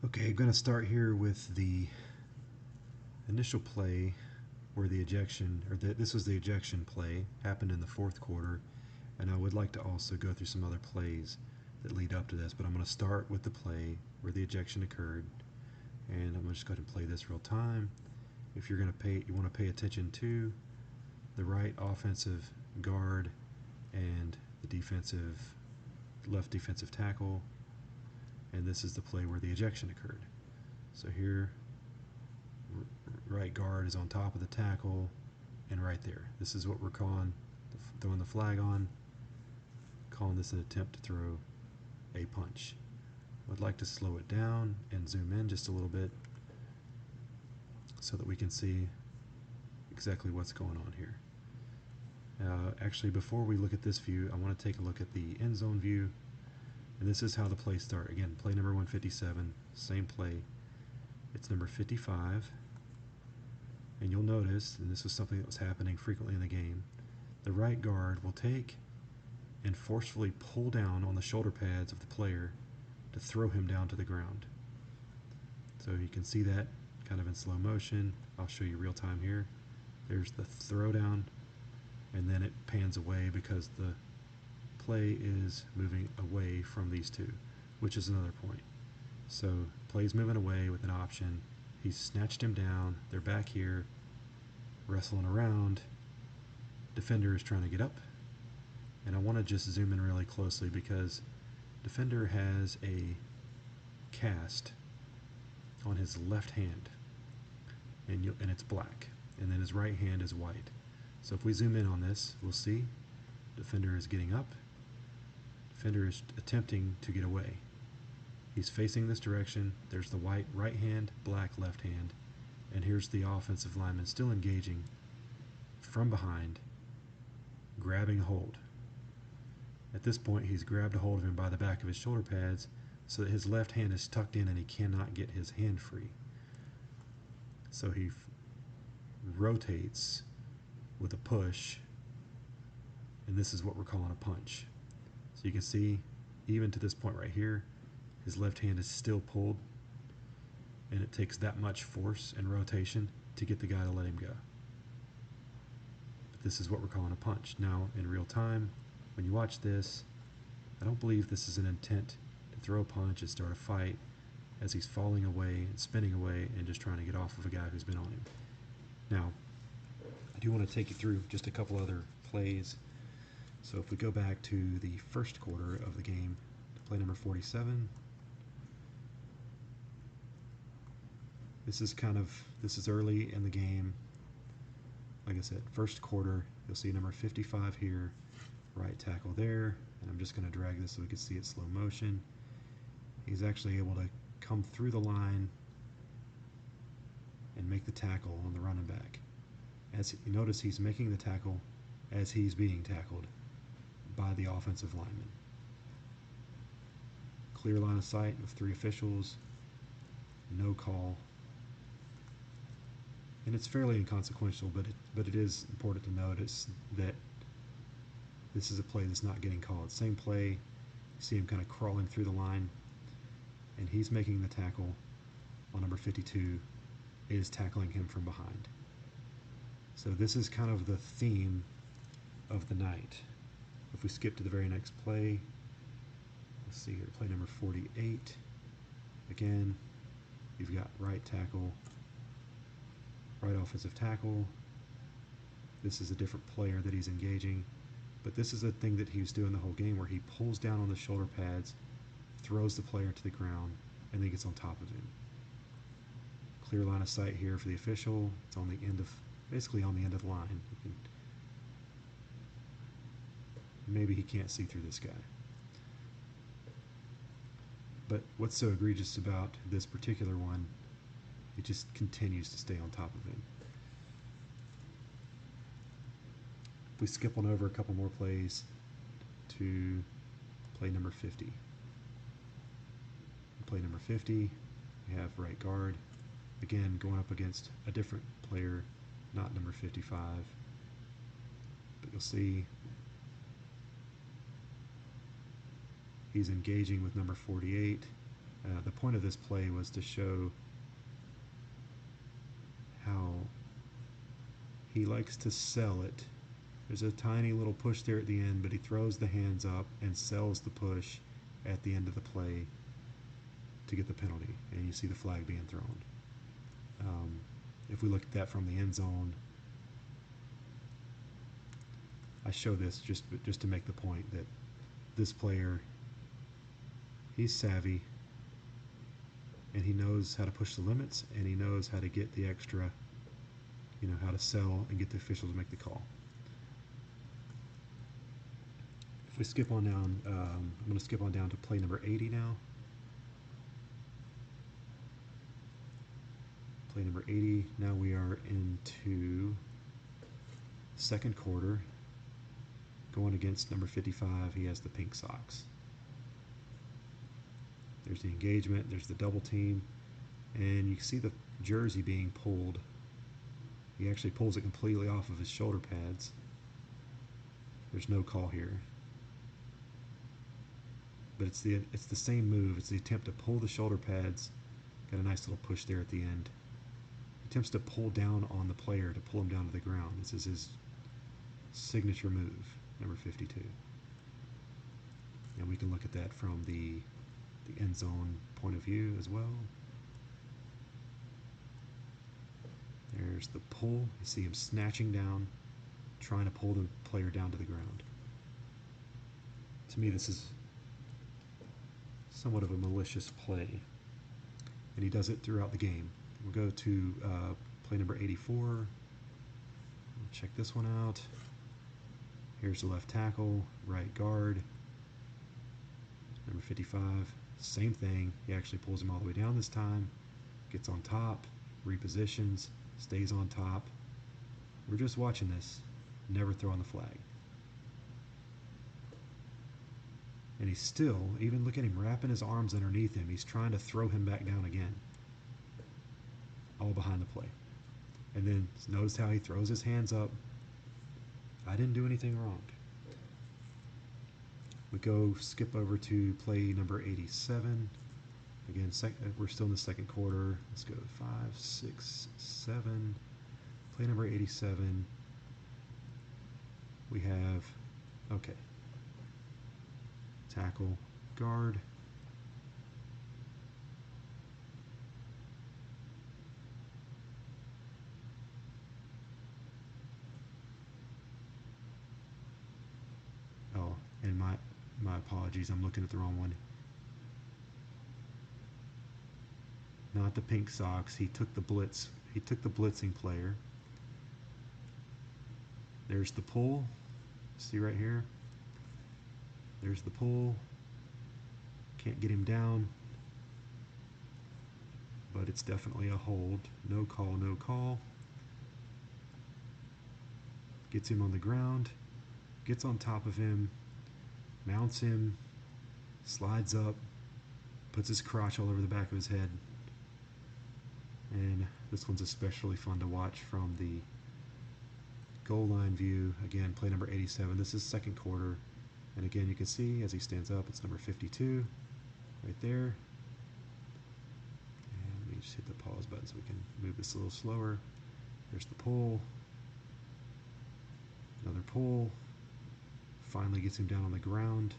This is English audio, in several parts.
Okay, I'm going to start here with the initial play where the ejection, this was the ejection play, happened in the fourth quarter, and I would like to also go through some other plays that lead up to this, but I'm going to start with the play where the ejection occurred, and I'm going to just go ahead and play this real time. If you're going to pay, you want to pay attention to the right offensive guard and the left defensive tackle, and this is the play where the ejection occurred. So here, right guard is on top of the tackle, and right there. This is what we're throwing the flag on, calling this an attempt to throw a punch. I'd like to slow it down and zoom in just a little bit so that we can see exactly what's going on here. Actually, before we look at this view, I want to take a look at the end zone view, and this is how the plays start. Again, play number 157, same play. It's number 55, and you'll notice, and this was something that was happening frequently in the game, the right guard will take and forcefully pull down on the shoulder pads of the player to throw him down to the ground. So you can see that kind of in slow motion. I'll show you real time here. There's the throw down, and then it pans away because the play is moving away from these two, which is another point. So play's moving away with an option. He's snatched him down. They're back here wrestling around. Defender is trying to get up, and I want to just zoom in really closely because defender has a cast on his left hand, and it's black, and then his right hand is white. So if we zoom in on this, we'll see defender is getting up. Defender is attempting to get away. He's facing this direction. There's the white right hand, black left hand, and here's the offensive lineman still engaging from behind, grabbing a hold. At this point, he's grabbed a hold of him by the back of his shoulder pads so that his left hand is tucked in and he cannot get his hand free. So he rotates with a push, and this is what we're calling a punch. So you can see, even to this point right here, his left hand is still pulled, and it takes that much force and rotation to get the guy to let him go. But this is what we're calling a punch. Now, in real time, when you watch this, I don't believe this is an intent to throw a punch and start a fight as he's falling away and spinning away and just trying to get off of a guy who's been on him. Now, I do want to take you through just a couple other plays. So if we go back to the first quarter of the game, to play number 47, this is early in the game. Like I said, first quarter, you'll see number 55 here, right tackle there, and I'm just going to drag this so we can see it slow motion. He's actually able to come through the line and make the tackle on the running back. As you notice, he's making the tackle as he's being tackled by the offensive lineman. Clear line of sight with 3 officials, no call. And it's fairly inconsequential, but it is important to notice that this is a play that's not getting called. Same play, you see him kind of crawling through the line, and he's making the tackle on number 52, is tackling him from behind. So this is kind of the theme of the night. If we skip to the very next play, let's see here, play number 48. Again, you've got right tackle, right offensive tackle. This is a different player that he's engaging, but this is a thing that he was doing the whole game where he pulls down on the shoulder pads, throws the player to the ground, and then gets on top of him. Clear line of sight here for the official. It's on the end of, basically on the end of the line. Maybe he can't see through this guy. But what's so egregious about this particular one, it just continues to stay on top of him. If we skip on over a couple more plays to play number 50. Play number 50, we have right guard. Again, going up against a different player, not number 55. But you'll see he's engaging with number 48. The point of this play was to show how he likes to sell it. There's a tiny little push there at the end, but he throws the hands up and sells the push at the end of the play to get the penalty, and you see the flag being thrown. If we look at that from the end zone, I show this just to make the point that this player, he's savvy, and he knows how to push the limits, and he knows how to get the extra, how to sell and get the official to make the call. If we skip on down, I'm going to skip on down to play number 80 now. Play number 80. Now we are into second quarter. Going against number 55, he has the pink socks. There's the engagement, there's the double team, and you can see the jersey being pulled. He actually pulls it completely off of his shoulder pads. There's no call here. But it's the same move. It's the attempt to pull the shoulder pads. Got a nice little push there at the end. Attempts to pull down on the player, to pull him down to the ground. This is his signature move, number 52. And we can look at that from the end zone point of view as well. There's the pull. You see him snatching down, trying to pull the player down to the ground. To me, this is somewhat of a malicious play, and he does it throughout the game. We'll go to play number 84. We'll check this one out. Here's the left tackle, right guard, number 55. Same thing. He actually pulls him all the way down this time, gets on top, repositions, stays on top. We're just watching this, never throwing the flag. And he's still, even look at him wrapping his arms underneath him, he's trying to throw him back down again. All behind the play. And then notice how he throws his hands up. I didn't do anything wrong. We go skip over to play number 87. Again, we're still in the second quarter. Let's go 5, 6, 7. Play number 87. We have, okay, tackle, guard. Oh, and my apologies, I'm looking at the wrong one. Not the pink socks. He took the blitz. He took the blitzing player. There's the pull. See right here? There's the pull. Can't get him down. But it's definitely a hold. No call, no call. Gets him on the ground. Gets on top of him. Mounts him. Slides up. Puts his crotch all over the back of his head. And this one's especially fun to watch from the goal line view. Again, play number 87. This is second quarter. And again, you can see as he stands up, it's number 52 right there. And let me just hit the pause button so we can move this a little slower. There's the pull. Another pull. Finally gets him down on the ground.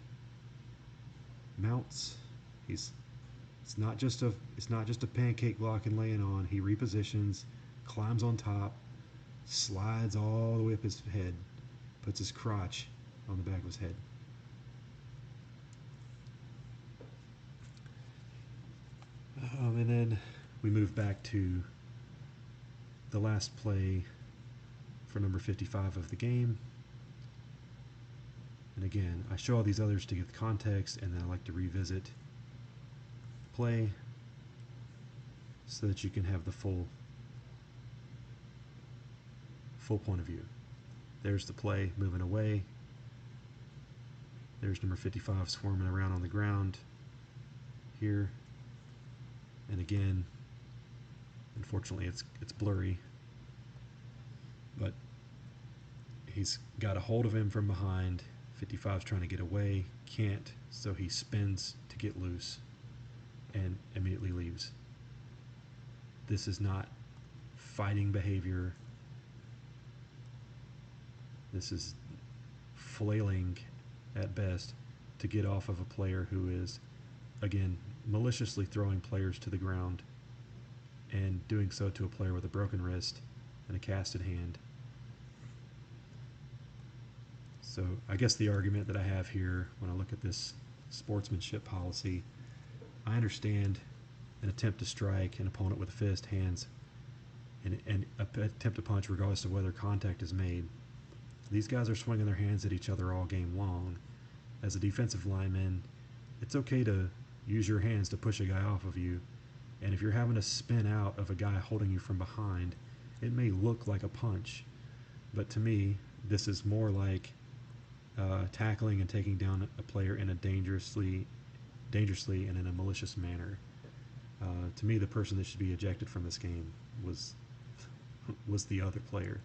Mounts. It's not just a pancake block and laying on. He repositions, climbs on top, slides all the way up his head, puts his crotch on the back of his head. And then we move back to the last play for number 55 of the game. And again, I show all these others to get the context, and then I like to revisit play so that you can have the full point of view. There's the play moving away. There's number 55 swarming around on the ground here. And again, unfortunately it's blurry, but he's got a hold of him from behind. 55's trying to get away, can't, so he spins to get loose. and immediately leaves. This is not fighting behavior. This is flailing at best to get off of a player who is, again, maliciously throwing players to the ground and doing so to a player with a broken wrist and a casted hand. So I guess the argument that I have here when I look at this sportsmanship policy, I understand an attempt to strike an opponent with a fist, hands, and attempt to punch regardless of whether contact is made. These guys are swinging their hands at each other all game long. As a defensive lineman, it's okay to use your hands to push a guy off of you, and if you're having to spin out of a guy holding you from behind, it may look like a punch, but to me, this is more like tackling and taking down a player in a dangerously and in a malicious manner. To me, the person that should be ejected from this game was the other player.